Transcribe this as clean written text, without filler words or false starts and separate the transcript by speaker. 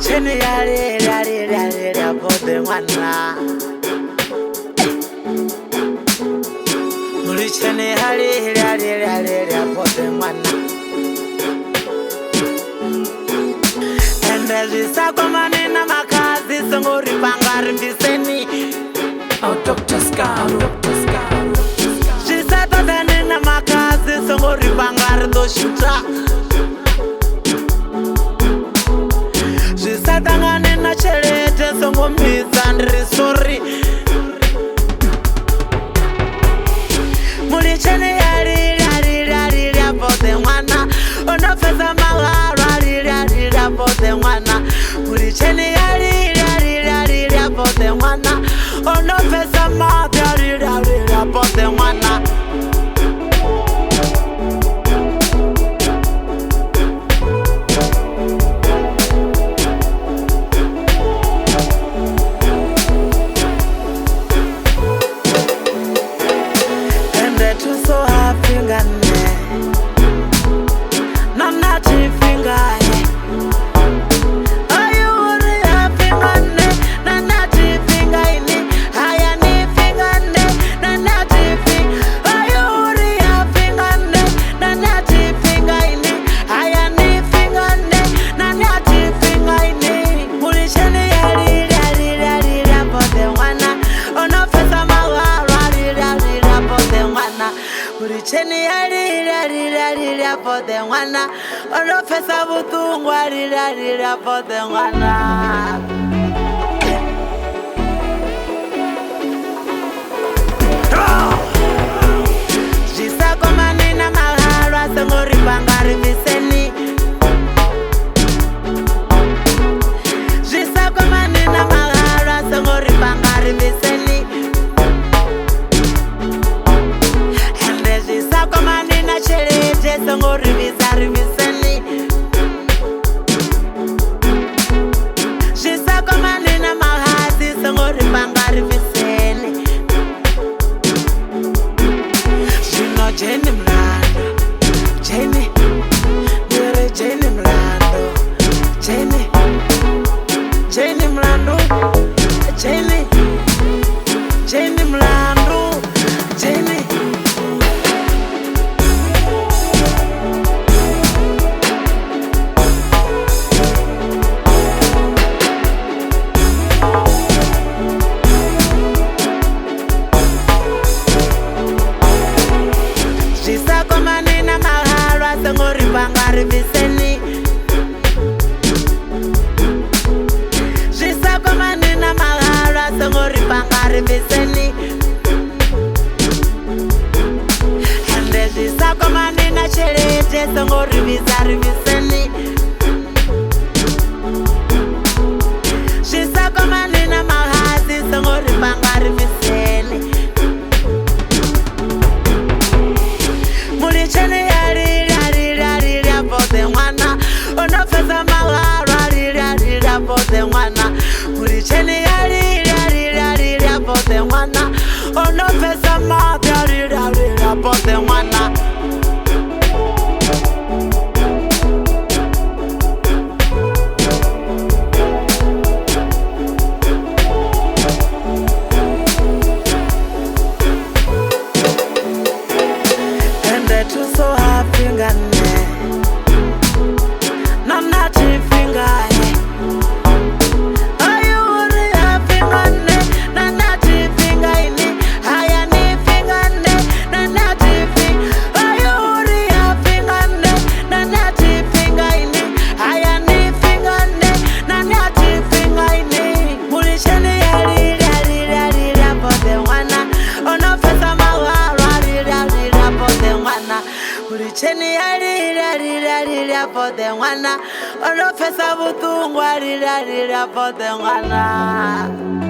Speaker 1: cheni ya pode mwana. Muri cheni ya pode mwana. Ende zisako manina makazi songori pangari biseni.
Speaker 2: Oh, Dr. Scar.
Speaker 1: Zisako manina makazi songori pangari doshuta. Zisatangane na chelete songo mizandri sorry. Muri chene ya pode mwana. Onofesa magaro ya pode mwana. Muri chene ya pode mwana. Onofesa magaro ya pode mwana. Cheni ya pode mwana. Onofesa butungu ya pode mwana. Jisako manina mahalwa songori pangari viseni. Jisako manina mahalwa songori pangari viseni. Manina chelete songori bizari biseni. Jisako manina mahasi songori pangari biseni. Jino Jenny mlando, Jenny, nere Jenny mlando, Jenny mlando, Jenny mlando, Jenny. Jisako manina mahalwa songori pangari viseni. Jisako manina mahalwa songori pangari viseni. Ende jisako manina chelete songori bizari viseni. Jisako manina mahasi songori pangari viseni. Muri chene ya pode mwana. Onofesa magaro ya pode mwana. Muri chene ya pode mwana. Onofesa magaro ya pode mwana. So happy ngane nana chifinga ayuri happy ngane nana chifinga ini haya ni fingane nana chifinga ayuri happy ngane nana chifinga ini haya ni fingane nana chifinga ini mulisheni ya pode mwana. Onofesa magaro ya pode mwana. Muri cheni ya pode mwana. Onofesa butungu ya pode mwana.